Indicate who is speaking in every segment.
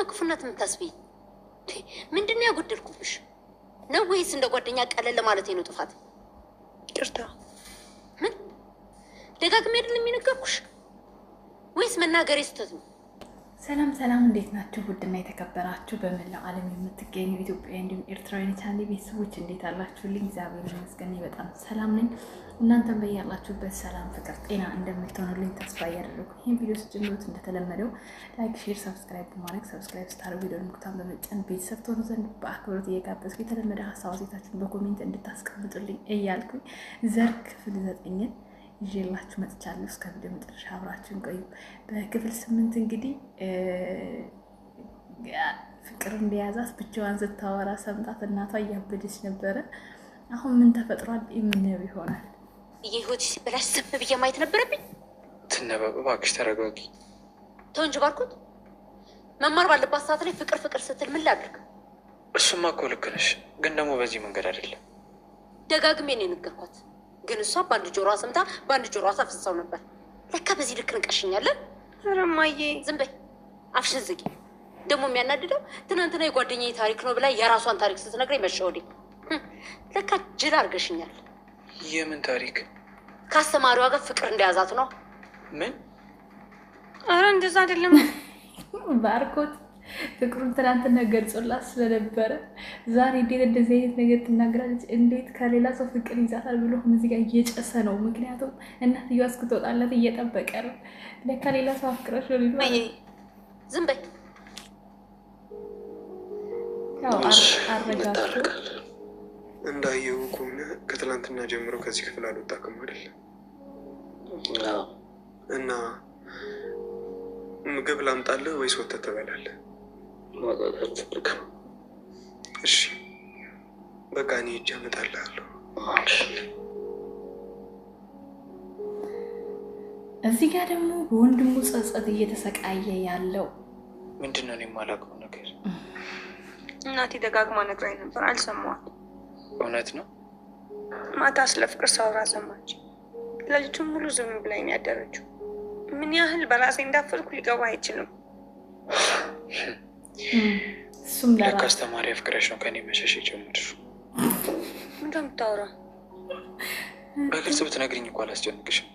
Speaker 1: ነው ክፉነት የምታስቢኝ? ምንድነው ያጎደልኩብሽ? ነው ወይስ እንደ ጓደኛ ቀለል ለማለት ነው ጥፋት?
Speaker 2: ይቅርታ።
Speaker 1: ምን ደጋግሜ አይደል የሚነገርኩሽ? ወይስ መናገሬ ስህተት ነው?
Speaker 3: ሰላም ሰላም፣ እንዴት ናችሁ? ውድና የተከበራችሁ በመላው ዓለም የምትገኙ ኢትዮጵያ እንዲሁም ኤርትራውያን ቻናሌ ቤተሰቦች እንዴት አላችሁልኝ? እግዚአብሔር ይመስገን በጣም ሰላም ነኝ። እናንተም በያላችሁበት ሰላም፣ ፍቅር፣ ጤና እንደምትሆኑልኝ ተስፋ እያደረጉ ይህን ቪዲዮ ስትጀምሩት እንደተለመደው ላይክ፣ ሼር፣ ሰብስክራይብ በማድረግ ሰብስክራይብ ስታደርጉ ቪዲዮ ምልክቱን በመጫን ቤተሰብ ትሆኑ ዘንድ በአክብሮት እየጋበዝኩ የተለመደ ሀሳብ አስተያየታችሁን በኮሜንት እንድታስቀምጡልኝ እያልኩኝ ዘር ክፍል 9 ይዤላችሁ መጥቻለሁ። እስከ ቪዲዮ መጨረሻ አብራችሁን ቆዩ። በክፍል 8 እንግዲህ ፍቅር እንደያዛት ብቻዋን ስታወራ ሰምጣት እናቷ እያበደች ነበረ። አሁን ምን ተፈጥሯል የምናየው ይሆናል።
Speaker 1: የህይወት ሲበላሽ ዝም ብዬ ማየት ነበረብኝ?
Speaker 4: ትነበብ እባክሽ ተረጋጊ።
Speaker 1: ተው እንጂ ባርኮት፣ መማር ባለባት ሰዓት ላይ ፍቅር ፍቅር ስትል ምን ላድርግ?
Speaker 4: እሱማ እኮ ልክ ነሽ፣ ግን ደግሞ በዚህ መንገድ አይደለም።
Speaker 1: ደጋግሜ ነው የነገርኳት፣ ግን እሷ በአንድ ጆሮ ሰምታ በአንድ ጆሮ አሳፍሳው ነበር። ለካ በዚህ ልክ ንቀሽኛለን።
Speaker 2: ኧረ እማዬ
Speaker 1: ዝም በይ፣ አፍሽን ዝጊ። ደግሞ የሚያናድደው ትናንትና የጓደኛዬ ታሪክ ነው ብላ የራሷን ታሪክ ስትነግረኝ መሸወዴ። ለካ ጅል አድርገሽኛል።
Speaker 4: የምን ታሪክ?
Speaker 1: ከአስተማሪዋ ጋር ፍቅር እንደያዛት ነው።
Speaker 4: ምን?
Speaker 2: ኧረ እንደዛ አይደለም።
Speaker 3: ባርኮት ፍቅሩን ትናንትና ገልጾላት ስለነበረ ዛሬ እንዴት እንደዚህ አይነት ነገር ትናገራለች? እንዴት ከሌላ ሰው ፍቅር ይዛታል ብሎ እዚህ ጋር እየጨሰ ነው። ምክንያቱም እናትየዋ እስክትወጣለት እየጠበቀ ነው። ለካ ሌላ ሰው አፍቅረሽ ነው ሊባል።
Speaker 1: ዝም በይ።
Speaker 3: ያው አረጋግጡ።
Speaker 5: እንዳየው ከሆነ ከትላንትና ጀምሮ ከዚህ ክፍል አልወጣክም አይደል? እና ምግብ ላምጣልህ ወይስ ወተት ትበላለህ? እሺ በቃ እኔ ሂጅ አመጣልሃለሁ።
Speaker 3: እዚህ ጋር ደግሞ በወንድሙ ጸጸት እየተሰቃየ ያለው
Speaker 4: ምንድን ነው? እኔ የማላውቀው ነገር።
Speaker 2: እናቴ ደጋግማ ነግራኝ ነበር፣ አልሰማሁም።
Speaker 4: እውነት ነው?
Speaker 2: ማታ ስለ ፍቅር ሳውራ ሰማች። ሌሊቱን ሙሉ ዝም ብላኝ ያደረችው። ምን ያህል በራሴ እንዳፈርኩ ሊገባ አይችልም።
Speaker 3: እሱም
Speaker 4: ለካ አስተማሪ አፍቅረሽ ነው ከኔ መሸሽ የጀመርሽው።
Speaker 2: ምንድን ነው የምታወራው?
Speaker 4: በግልጽ ብትነግሪኝ እኮ አላስጨንቅሽም።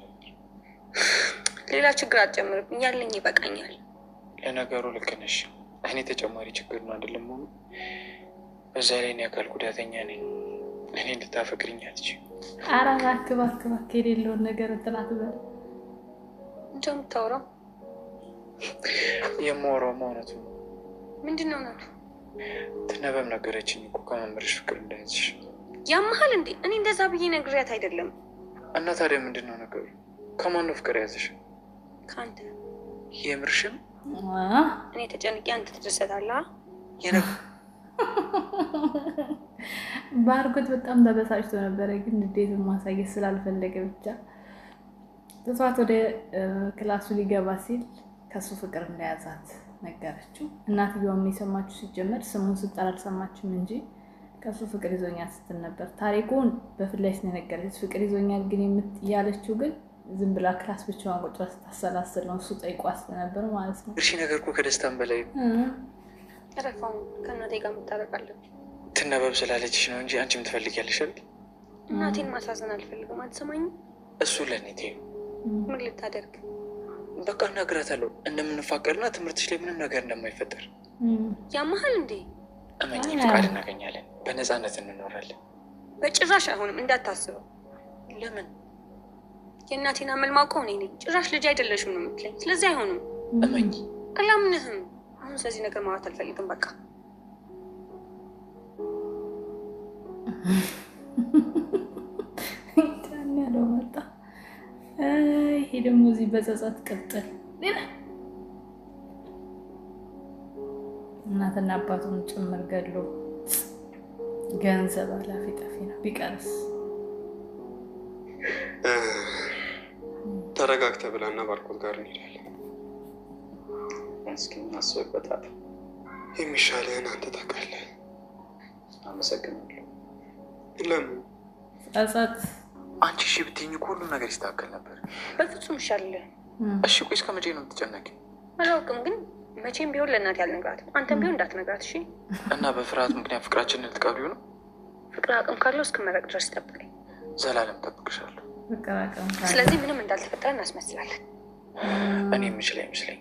Speaker 2: ሌላ ችግር አትጨምርብኝ፣ ያለኝ ይበቃኛል።
Speaker 4: ለነገሩ ልክ ነሽ። እኔ ተጨማሪ ችግር ነው አይደለም ሆኑ። በዛ ላይ እኔ አካል ጉዳተኛ ነኝ። እኔ እንድታፈቅሪኝ አትችይም።
Speaker 3: ኧረ እባክህ እባክህ እባክህ የሌለውን ነገር እንትን አትበል።
Speaker 2: ምንድን ነው የምታወራው?
Speaker 4: የማወራውማ እውነቱ ነው።
Speaker 2: ምንድን ነው እውነቱ?
Speaker 4: ትነበብ ነገረችኝ እኮ ከመምህርሽ ፍቅር እንዳያዝሽ።
Speaker 2: ያመሃል እንዴ? እኔ እንደዛ ብዬ ነግሬያት አይደለም።
Speaker 4: እና ታዲያ ምንድን ነው ነገሩ? ከማን ነው ፍቅር የያዝሽ?
Speaker 2: ከአንተ።
Speaker 4: የምርሽም?
Speaker 2: እኔ ተጨንቄ አንተ ትደሰታለህ።
Speaker 3: ባርኮት በጣም ተበሳጭቶ ነበረ፣ ግን ንዴቱን ማሳየት ስላልፈለገ ብቻ ትቷት ወደ ክላሱ ሊገባ ሲል ከሱ ፍቅር እንደያዛት ነገረችው። እናትየዋም የሰማችው ሲጀመር ስሙን ስጠራ አልሰማችም እንጂ ከሱ ፍቅር ይዞኛል ስትል ነበር። ታሪኩን በፊት ላይ ስለነገረች ፍቅር ይዞኛል ግን ያለችው ግን ዝም ብላ ክላስ ብቻዋን ቁጭ ብላ ስታሰላስል ነው። እሱ ጠይቋት ስለነበር ማለት ነው።
Speaker 4: እሺ ነገር እኮ ከደስታም በላይ
Speaker 2: ረፋው ከእናቴ ጋር መታረቃለች።
Speaker 4: ትነበብ ስላለችሽ ነው እንጂ አንቺም ትፈልጊያለሽ አይደል?
Speaker 2: እናቴን ማሳዘን አልፈልግም። አትሰማኝም?
Speaker 4: እሱ ለእኔ ተይው።
Speaker 2: ምን ልታደርግ?
Speaker 4: በቃ እነግራታለሁ እንደምንፋቀርና ትምህርትሽ ላይ ምንም ነገር እንደማይፈጠር።
Speaker 2: ያመሃል እንዴ?
Speaker 4: እመኚ፣ ፍቃድ እናገኛለን፣ በነፃነት እንኖራለን።
Speaker 2: በጭራሽ አይሆንም፣ እንዳታስበው።
Speaker 4: ለምን?
Speaker 2: የእናቴን አመል ማውቀው እኔ ነኝ። ጭራሽ ልጅ አይደለሽም ነው የምትለኝ። ስለዚህ አይሆንም።
Speaker 4: እመኚ።
Speaker 2: አላምንህም። አሁን ስለዚህ ነገር ማውራት አልፈልግም። በቃ
Speaker 3: ያለው መጣ። ይሄ ደግሞ እዚህ በጸጸት ቅጥል እናትና አባቱን ጭምር ገድሎ ገንዘብ አላፊ ጠፊ ነው። ቢቀርስ
Speaker 5: ተረጋግተህ ብላና ባርኮት ጋር እንሄዳለን።
Speaker 4: እስኪ አስበበታል።
Speaker 5: የሚሻልህን አንተ ታውቃለህ።
Speaker 4: አመሰግናለሁ።
Speaker 5: ለምን?
Speaker 3: ጸጸት።
Speaker 4: አንቺ እሺ ብትይኝ እኮ ሁሉም ነገር ይስተካከል ነበር።
Speaker 2: በፍጹም ይሻልልህ።
Speaker 4: እሺ ቆይ እስከ መቼ ነው የምትጨነቂው?
Speaker 2: አላውቅም፣ ግን መቼም ቢሆን ለእናቴ አልነግራትም። አንተም ቢሆን እንዳትነግራት እሺ?
Speaker 4: እና በፍርሃት ምክንያት ፍቅራችንን ልትቀብሪው ነው?
Speaker 2: ፍቅር አቅም ካለው እስክመረቅ ድረስ ጠብቀኝ።
Speaker 4: ዘላለም ጠብቅሻለሁ።
Speaker 2: ስለዚህ ምንም እንዳልተፈጠረ እናስመስላለን።
Speaker 4: እኔ የምችል አይመስለኝ።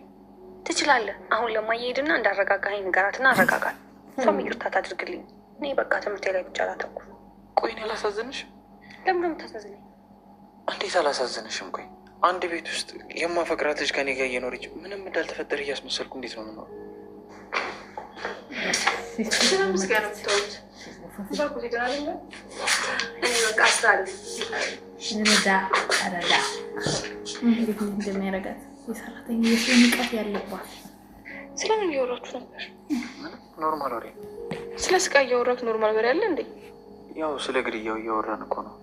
Speaker 2: ትችላለህ። አሁን ለማየሄድና እንዳረጋጋኝ ንገራትና አረጋጋል። እሷም ይቅርታ ታድርግልኝ። እኔ በቃ ትምህርቴ ላይ ብቻ ላተኩር።
Speaker 4: ቆይ እኔ አላሳዝንሽም?
Speaker 2: ለምን ነው የምታሳዝነኝ?
Speaker 4: እንዴት አላሳዝንሽም? ቆይ አንድ ቤት ውስጥ የማፈቅራት ልጅ ከኔ ጋር እየኖረች ምንም እንዳልተፈጠረ እያስመሰልኩ እንዴት ነው የምኖረው?
Speaker 2: ምስጋና ምትወት እኔ በቃ አስራለ
Speaker 3: ረዳ እንዴት እንደሚያደርጋት የሰራተኛ የሰው ንቀት ያለባት።
Speaker 2: ስለምን እያወራችሁ ነበር?
Speaker 4: ኖርማል ወሬ።
Speaker 2: ስለ ስቃይ እያወራክ ኖርማል ወሬ አለ እንዴ?
Speaker 4: ያው ስለ ግድያው እያወራን እኮ ነው።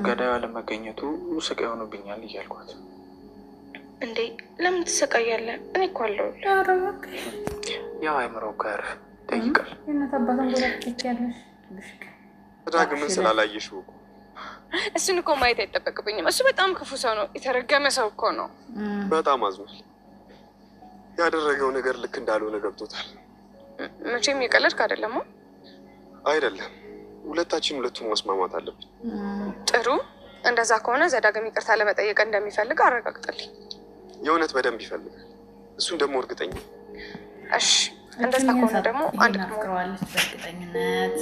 Speaker 4: ገዳዩ አለመገኘቱ ስቃይ ሆኖብኛል እያልኳት።
Speaker 2: እንዴ ለምን ትሰቃያለህ? እኔ እኮ አለሁልህ።
Speaker 4: ያው አይምሮ እኮ ያርፍ ጠይቃል።
Speaker 3: የእናት አባትን ጎዳት ያለሽ
Speaker 5: ዳግምን ስላላየሽው እኮ
Speaker 2: እሱን እኮ ማየት አይጠበቅብኝም። እሱ በጣም ክፉ ሰው ነው። የተረገመ ሰው እኮ ነው።
Speaker 5: በጣም አዝኗል። ያደረገው ነገር ልክ እንዳልሆነ ገብቶታል።
Speaker 2: መቼም የቀለድክ አይደለም?
Speaker 5: አይደለም። ሁለቱን መስማማት አለብን።
Speaker 2: ጥሩ። እንደዛ ከሆነ ዘዳግም ይቅርታ ለመጠየቅ እንደሚፈልግ አረጋግጥልኝ።
Speaker 5: የእውነት በደንብ ይፈልጋል። እሱን ደግሞ እርግጠኛ።
Speaker 2: እሺ እንደዛ ከሆነ ደግሞ አንድ
Speaker 3: አፍቅረዋለች በእርግጠኝነት።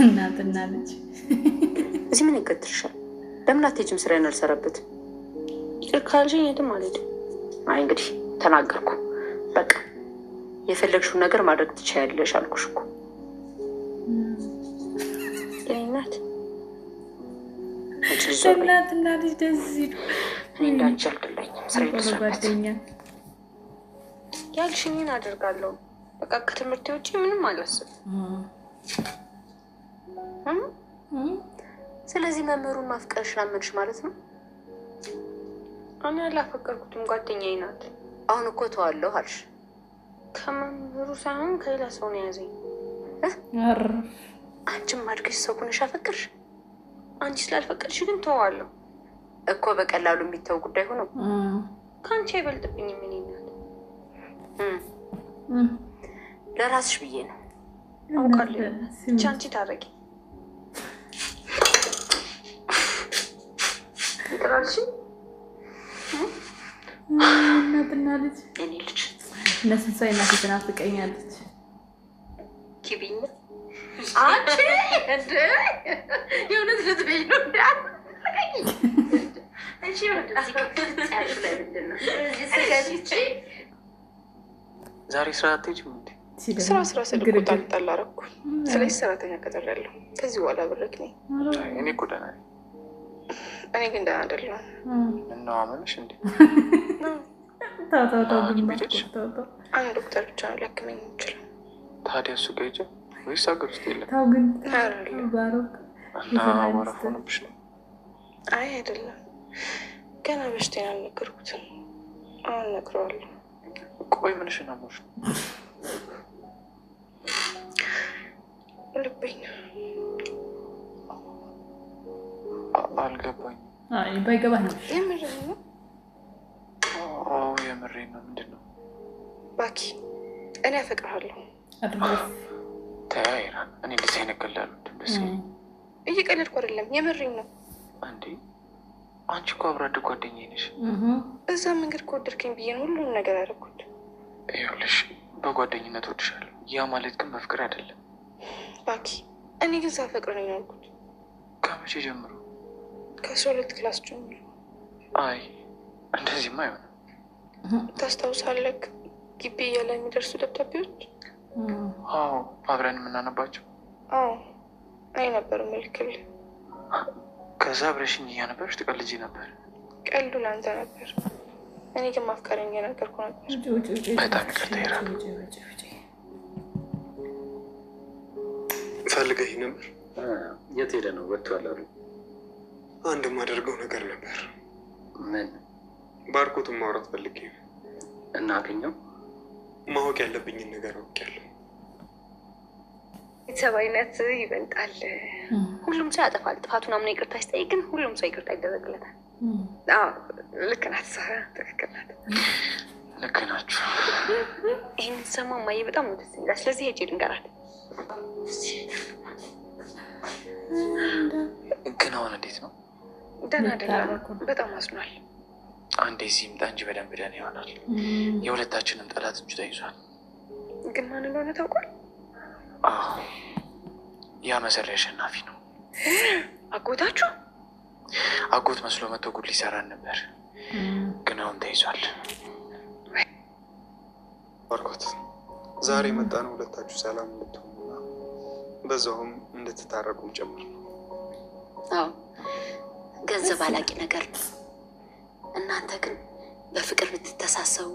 Speaker 3: እናትና ልጅ
Speaker 1: እዚህ ምን ይቀጥልሻል? ለምን አትሄጂም? ስራዬን አልሰራበትም።
Speaker 2: ይቅር ካልሽኝ የትም አልሄድም።
Speaker 1: አይ እንግዲህ ተናገርኩ። በቃ የፈለግሽውን ነገር ማድረግ ትችያለሽ አልኩሽ እኮ።
Speaker 2: እናት
Speaker 3: እናትና ልጅ ደስ ሲሉ
Speaker 1: እኔ እንዳንቺ አልገላኝም። ስራዬን ልስራበት።
Speaker 2: ያልሽኝን አደርጋለሁ። በቃ ከትምህርቴ ውጭ ምንም አላስብም።
Speaker 1: ስለዚህ መምህሩን ማፍቀርሽን አመንሽ ማለት ነው?
Speaker 2: እኔ አላፈቀርኩትም፣ ጓደኛዬ ናት።
Speaker 1: አሁን እኮ ተዋለሁ አልሽ።
Speaker 2: ከመምህሩ ሳይሆን ከሌላ ሰው ነው የያዘኝ።
Speaker 1: አንቺም አድገሽ ሰው ሆነሽ አፈቀርሽ?
Speaker 2: አንቺ ስላልፈቀድሽ ግን ተዋለሁ
Speaker 1: እኮ። በቀላሉ የሚተው ጉዳይ ሆኖ
Speaker 2: ከአንቺ አይበልጥብኝም። እኔ ናት
Speaker 1: ለራስሽ ብዬ ነው
Speaker 2: አውቃለሁ። ብቻ አንቺ ታረቂ። ይቅራልሽ
Speaker 3: እናትና ልጅ
Speaker 1: እኔ ልጅ
Speaker 3: እነሱን ሳይ እናቴ ትናፍቀኛለች።
Speaker 1: ኪቢኝ አንቺ እንደ የእውነት ልትበይ ነው እንደ አንቺ
Speaker 4: ዛሬ ስራ አትሄጂም እንዴ?
Speaker 2: ስራ ስልኩ ጣልጣል አደረኩ። ስለዚህ ሰራተኛ ቀጥሬያለሁ። ከዚህ በኋላ ብርክ ነኝ።
Speaker 4: እኔ እኮ ደህና ነኝ።
Speaker 2: እኔ ግን ደህና አይደለሁም።
Speaker 4: ምነው አመመሽ እንዴ?
Speaker 2: አንድ ዶክተር ብቻ ነው ሊያክመኝ የሚችለው።
Speaker 4: ታዲያ እሱ ጋር ሂጂ ወይስ ሀገር ውስጥ የለም?
Speaker 3: ታው ግን
Speaker 4: እና ወረፍ ሆነብሽ ነው?
Speaker 2: አይ አይደለም፣ ገና በሽታዬን አልነገርኩትም። አሁን እነግረዋለሁ።
Speaker 4: ቆይ ምንሽን አሞሽ ነው?
Speaker 2: ልቤኝ
Speaker 4: አልገባኝም።
Speaker 3: ባይገባህ ነው።
Speaker 2: የምሬን ነው።
Speaker 4: አዎ የምሬን ነው። ምንድን ነው?
Speaker 2: ባኪ እኔ አፈቅርሃለሁ።
Speaker 4: ተያይራ እኔ እንደዚህ አይነት ቀላሉ ደስ
Speaker 2: እየቀለድኩ አይደለም፣ የምሬን ነው።
Speaker 4: አንዴ አንቺ እኮ አብሮ አደግ ጓደኛዬ ነሽ።
Speaker 2: እዛ መንገድ ከወደድከኝ ብዬ ነው ሁሉም ነገር ያደረኩት።
Speaker 4: ይኸውልሽ በጓደኝነት ወድሻለሁ። ያ ማለት ግን በፍቅር አይደለም።
Speaker 2: ባኪ እኔ ግን ሳፈቅር ነው ያልኩት።
Speaker 4: ከመቼ ጀምሮ?
Speaker 2: ከ12 ክላስ ጀምሮ።
Speaker 4: አይ እንደዚህማ አይሆንም።
Speaker 2: ታስታውሳለህ ግቢ እያለ የሚደርሱ ደብዳቤዎች?
Speaker 4: አዎ አብረን የምናነባቸው።
Speaker 2: አዎ አይ ነበር ምልክልህ።
Speaker 4: ከዛ አብረሽኝ እያነበብሽ ትቀልጂ ነበር።
Speaker 2: ቀልዱ ለአንተ ነበር፣ እኔ ግን ማፍቀረኝ እየነገርኩ ነበር።
Speaker 4: በጣም ይቅርታ ይራል።
Speaker 5: ፈልገኝ ነበር።
Speaker 4: የት ሄደ ነው? ወጥቷል አሉ።
Speaker 5: አንድ የማደርገው ነገር ነበር።
Speaker 4: ምን?
Speaker 5: ባርኮትን ማውራት ፈልጌ ነው።
Speaker 4: እና አገኘው?
Speaker 5: ማወቅ ያለብኝን ነገር አውቄያለሁ።
Speaker 2: ቤተሰባዊነት ይበልጣል። ሁሉም ሰው ያጠፋል። ጥፋቱን አምኖ ይቅርታ ሲጠይቅ ግን ሁሉም ሰው ይቅርታ ይደረግለታል። ልክ ናት። ትክክል ናት።
Speaker 4: ልክ ናችሁ።
Speaker 2: ይህን ሰማ ማየ በጣም ደስ ይላል። ስለዚህ ሄጄ ልንገራት።
Speaker 4: ግን አሁን እንዴት ነው?
Speaker 2: ደህና አይደለም። በጣም አዝኗል።
Speaker 4: አንዴ እዚህ ይምጣ እንጂ በደንብ ደህና ይሆናል። የሁለታችንም ጠላት እጁ ተይዟል።
Speaker 2: ግን ማን እንደሆነ ታውቋል?
Speaker 4: አዎ ያ መሰሪ አሸናፊ ነው።
Speaker 2: አጎታችሁ?
Speaker 4: አጎት መስሎ መቶ ጉድ ሊሰራን ነበር፣ ግን አሁን ተይዟል።
Speaker 5: ባርኮት ዛሬ መጣ ነው ሁለታችሁ ሰላም እንድትሆኑና በዛውም እንድትታረቁም ጭምር ነው።
Speaker 1: አዎ ገንዘብ አላቂ ነገር ነው። እናንተ ግን በፍቅር ብትተሳሰቡ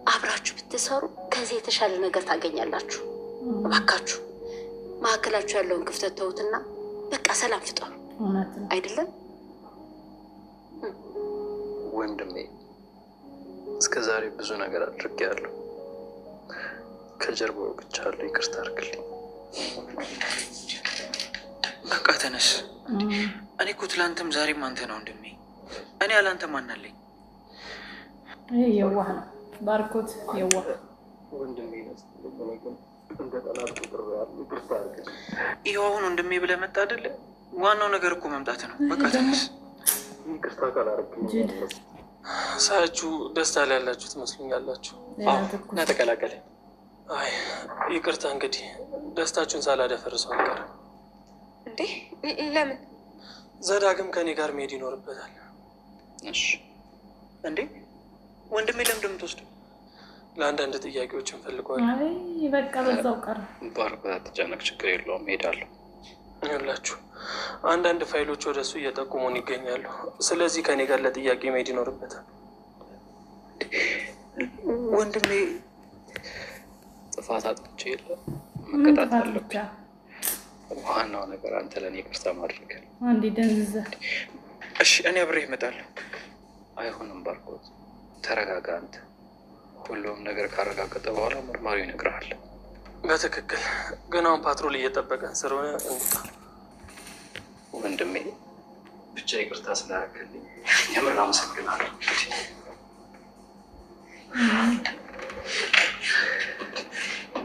Speaker 1: አብራችሁ ብትሰሩ ከዚህ የተሻለ ነገር ታገኛላችሁ። እባካችሁ ማዕከላችሁ ያለውን ክፍተት ተውትና በቃ ሰላም ፍጠሩ። አይደለም
Speaker 6: ወንድሜ፣ እስከ ዛሬ ብዙ ነገር አድርጌያለሁ። ከጀርባው ወግቻለሁ። ይቅርታ አድርግልኝ።
Speaker 4: በቃ ተነስ። እኔ እኮ ትላንትም ዛሬም አንተ ነው ወንድሜ። እኔ ያላንተ ማን አለኝ?
Speaker 3: የዋህ ነው ባርኮት፣ የዋህ
Speaker 6: ወንድሜ ነው። እንደ ጠላት ቁጥር ያለው ይቅርታ አድርግልኝ።
Speaker 4: ይኸው አሁን ወንድሜ ብለህ መጣ አይደለ? ዋናው ነገር እኮ መምጣት ነው። በቃ ተነስ።
Speaker 6: ይቅርታ ካላደረግኝ
Speaker 7: ሳያችሁ ደስታ ላይ ያላችሁ ትመስሉኛላችሁ።
Speaker 4: እና ተቀላቀለ።
Speaker 7: አይ ይቅርታ እንግዲህ ደስታችሁን ሳላደፈርሰው አልቀርም።
Speaker 2: እንዴ ለምን?
Speaker 7: ዘዳግም ከኔ ጋር መሄድ ይኖርበታል።
Speaker 4: እሺ። እንዴ ወንድሜ ለምንድን ነው የምትወስደው?
Speaker 7: ለአንዳንድ ጥያቄዎች እንፈልገዋለን።
Speaker 3: አይ በቃ በዛው ቀረ።
Speaker 6: ባርኮት አትጨነቅ፣ ችግር የለውም፣ እሄዳለሁ።
Speaker 7: ይኸውላችሁ አንዳንድ ፋይሎች ወደ እሱ እየጠቁሙን ይገኛሉ። ስለዚህ ከኔ ጋር ለጥያቄ መሄድ ይኖርበታል።
Speaker 4: ወንድሜ
Speaker 6: ጥፋት አጥፍቼ የለ መቀጣት አለብኝ። ዋናው ነገር አንተ ለእኔ ይቅርታ ማድረግ።
Speaker 3: አንዴ ደንዝዘ።
Speaker 4: እሺ እኔ አብሬ እመጣለሁ።
Speaker 6: አይሆንም ባርኮት፣ ተረጋጋ። አንተ ሁሉም ነገር ካረጋገጠ በኋላ መርማሪው ይነግርሃል።
Speaker 7: በትክክል ግን አሁን ፓትሮል እየጠበቀን ስለሆነ እንውጣ።
Speaker 6: ወንድሜ ብቻ ይቅርታ ስላደረግልኝ የምር አመሰግናለሁ።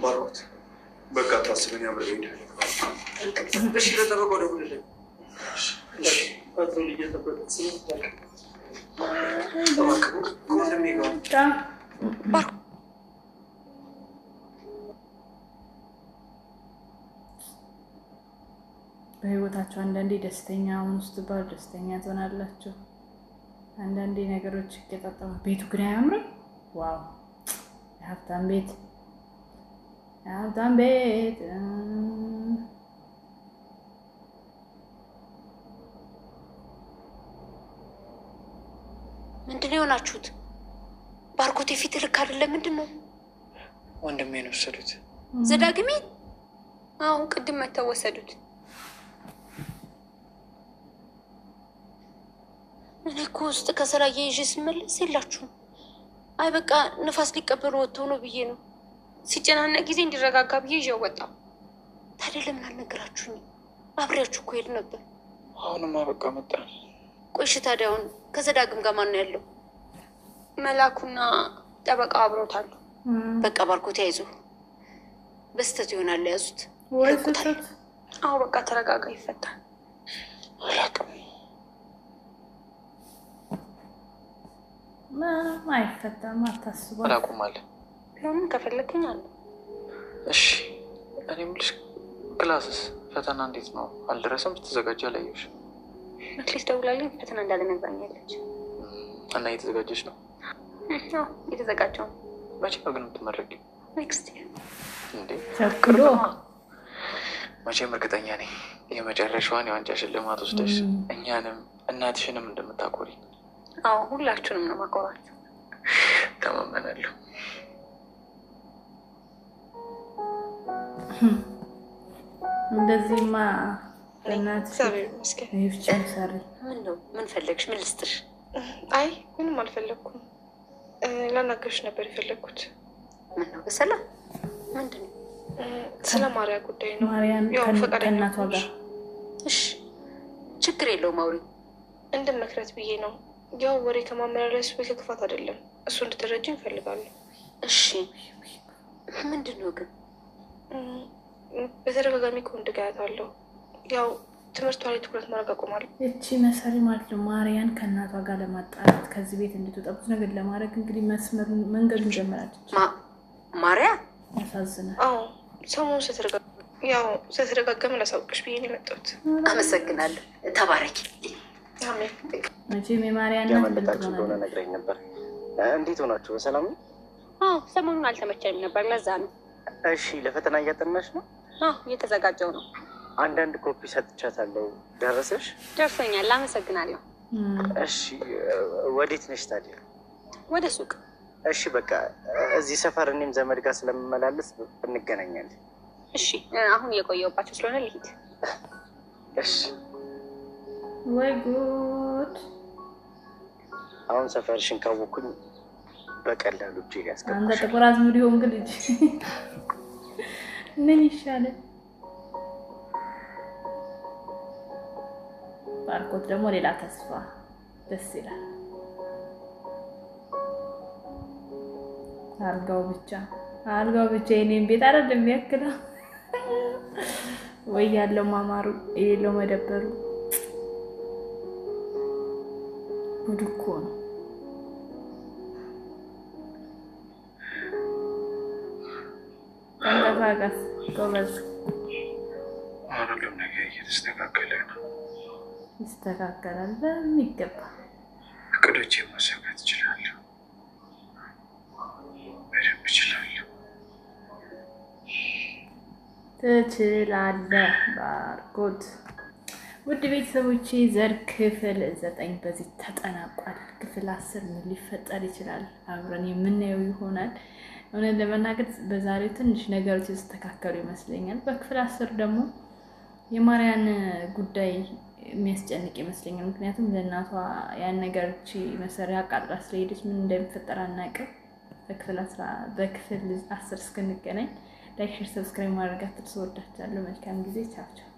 Speaker 5: ባርኮት በቃ ታስበን ያምር ሄዳል።
Speaker 4: እሺ ለጠበቀው ደውልልኝ።
Speaker 7: ፓትሮል እየጠበቀን ስለሆነ
Speaker 4: ከወንድሜ ጋር
Speaker 3: በህይወታቸው አንዳንዴ ደስተኛ አሁን ውስጥ ባል ደስተኛ ትሆናላችሁ። አንዳንዴ ነገሮች ይገጣጠሙ። ቤቱ ግን አያምርም? ዋው የሀብታም ቤት፣ የሀብታም ቤት።
Speaker 1: ምንድን ነው የሆናችሁት? ባርኮቴ ፊት ልክ አይደለም። ምንድን ነው?
Speaker 4: ወንድሜን ወሰዱት።
Speaker 1: ዘዳግሜ?
Speaker 2: አዎ ቅድም መተው ወሰዱት።
Speaker 1: እኔ እኮ ውስጥ ከስራ እየይዤ ስመለስ የላችሁም። አይ በቃ ንፋስ ሊቀበሉ ወጥተው ነው ብዬ ነው።
Speaker 2: ሲጨናነቅ ጊዜ እንዲረጋጋ ብዬ ይዤው ወጣሁ።
Speaker 1: ታዲያ ለምን አልነገራችሁኝ? አብሬያችሁ እኮ ሄድ ነበር።
Speaker 4: አሁንማ በቃ መጣን።
Speaker 1: ቆይሽ ታዲያ አሁን ከዘዳግም ጋር ማን ነው ያለው?
Speaker 2: መላኩና ጠበቃ አብሮታሉ።
Speaker 1: በቃ ባርኮቴ አይዞህ፣ በስተት ይሆናል የያዙት።
Speaker 3: ወይ ስህተት።
Speaker 2: አዎ በቃ ተረጋጋ፣ ይፈታል።
Speaker 4: አላውቅም።
Speaker 3: ምንም አይፈታም፣ አታስቡ።
Speaker 4: አላውቅም አለ።
Speaker 2: ለምን ከፈለግኝ አለ።
Speaker 4: እሺ እኔ የምልሽ ክላስስ ፈተና እንዴት ነው? አልደረሰም? ስትዘጋጅ አላየሁሽ።
Speaker 2: መክሊት ደውላልኝ ፈተና እንዳለ ነግራኛለች።
Speaker 4: እና እየተዘጋጀች ነው?
Speaker 2: አዎ እየተዘጋጀው ነው።
Speaker 4: መቼ ነው ግን የምትመረቂው?
Speaker 2: ኔክስት ይር።
Speaker 4: እንዴ
Speaker 3: ቸኩሎ
Speaker 4: መቼም እርግጠኛ ነኝ የመጨረሻዋን የዋንጫ ሽልማት ወስደሽ እኛንም እናትሽንም እንደምታኮሪ።
Speaker 2: አዎ ሁላችሁንም ነው ማኮራችሁ።
Speaker 4: ተማመናለሁ።
Speaker 3: እንደዚህማ በእናትሽ
Speaker 2: እግዚአብሔር ይመስገን።
Speaker 3: ይፍጭን ሰሪ።
Speaker 1: ምን ነው? ምን ፈለግሽ? ምን ልስጥሽ?
Speaker 2: አይ ምንም አልፈለግኩም። ላናገርሽ ነበር የፈለግኩት።
Speaker 1: ምን ነው? በሰላም ምንድን ነው?
Speaker 2: ስለ ማርያ ጉዳይ ነው።
Speaker 3: ማርያም
Speaker 2: ያው ፈቃደኛ
Speaker 3: ከእናቷ ጋር።
Speaker 1: እሺ ችግር የለውም አውሪ።
Speaker 2: እንድመክረት ብዬ ነው። ያው ወሬ ከማመላለስ ወይ ከክፋት አይደለም። እሱ እንድትረጅኝ እፈልጋለሁ።
Speaker 1: እሺ ምንድን ነው ግን?
Speaker 2: በተደጋጋሚ ከወንድ ጋር ያታለሁ። ያው ትምህርቷ ላይ ትኩረት ማድረግ አቆማለሁ።
Speaker 3: እቺ መሰሪ ማለት ነው ማርያን ከእናቷ ጋር ለማጣላት ከዚህ ቤት እንድትወጣ ብዙ ነገር ለማድረግ እንግዲህ መንገዱን ጀምራለች።
Speaker 1: ማርያ
Speaker 3: ያሳዝናል።
Speaker 2: አዎ ሰሞኑን ስለተደጋገመ ላሳውቅሽ ብዬ ነው የመጣሁት።
Speaker 1: አመሰግናለሁ። ተባረኪ።
Speaker 3: መቼም የማርያን
Speaker 8: ያመለጣችሁ እንደሆነ ነግረኝ ነበር። እንዴት ሆናችሁ? በሰላም ነው?
Speaker 1: አዎ ሰሞኑን አልተመቸኝም ነበር፣ ለዛ ነው።
Speaker 8: እሺ ለፈተና እያጠናሽ ነው?
Speaker 1: አዎ እየተዘጋጀው ነው።
Speaker 8: አንዳንድ ኮፒ ሰጥቻታለሁ። ደረሰሽ?
Speaker 1: ደርሶኛል። አመሰግናለሁ።
Speaker 8: እሺ ወዴት ነሽ ታዲያ?
Speaker 1: ወደ ሱቅ።
Speaker 8: እሺ በቃ እዚህ ሰፈር እኔም ዘመድ ጋር ስለምመላለስ እንገናኛለን።
Speaker 1: እሺ አሁን እየቆየሁባቸው ስለሆነ ልሂድ።
Speaker 8: እሺ።
Speaker 3: ወይ ጉድ!
Speaker 8: አሁን ሰፈርሽን ካወኩኝ በቀላሉ እጄ ሊያስገባሽ።
Speaker 3: አንተ ጥቁር አዝሙድ ሆን ግን ልጅ ምን ይሻላል? ባርኮት ደግሞ ሌላ ተስፋ ደስ ይላል። አልጋው ብቻ የኔን ቤት አይደለም የሚያክለው። ወይ ያለው ማማሩ የሌለው መደበሩ ጉድ እኮ ነው። ተንቀሳቀስ ጎበዝ።
Speaker 4: ሁሉም ነገር እየተስተካከለ ነው።
Speaker 3: ይስተካከላል በሚገባ።
Speaker 4: እቅዶቼ ማሳካት እችላለሁ፣ በደንብ እችላለሁ።
Speaker 3: ትችላለህ ባርኮት። ውድ ቤተሰቦቼ ዘር ክፍል 9 በዚህ ተጠናቋል። ክፍል 10 ምን ሊፈጠር ይችላል አብረን የምናየው ይሆናል። እውነት ለመናገር በዛሬው ትንሽ ነገሮች የተስተካከሉ ይመስለኛል። በክፍል 10 ደግሞ የማርያን ጉዳይ የሚያስጨንቅ ይመስለኛል። ምክንያቱም ለእናቷ ያን ነገሮች መሰሪያ አቃጥላ ስለሄደች ምን እንደሚፈጠር አናውቅም። በክፍል 10 እስክንገናኝ ላይክ፣ ሼር፣ ሰብስክራይብ ማድረግ አትርሱ። ወዳችኋለሁ። መልካም ጊዜ። ቻው ቻው።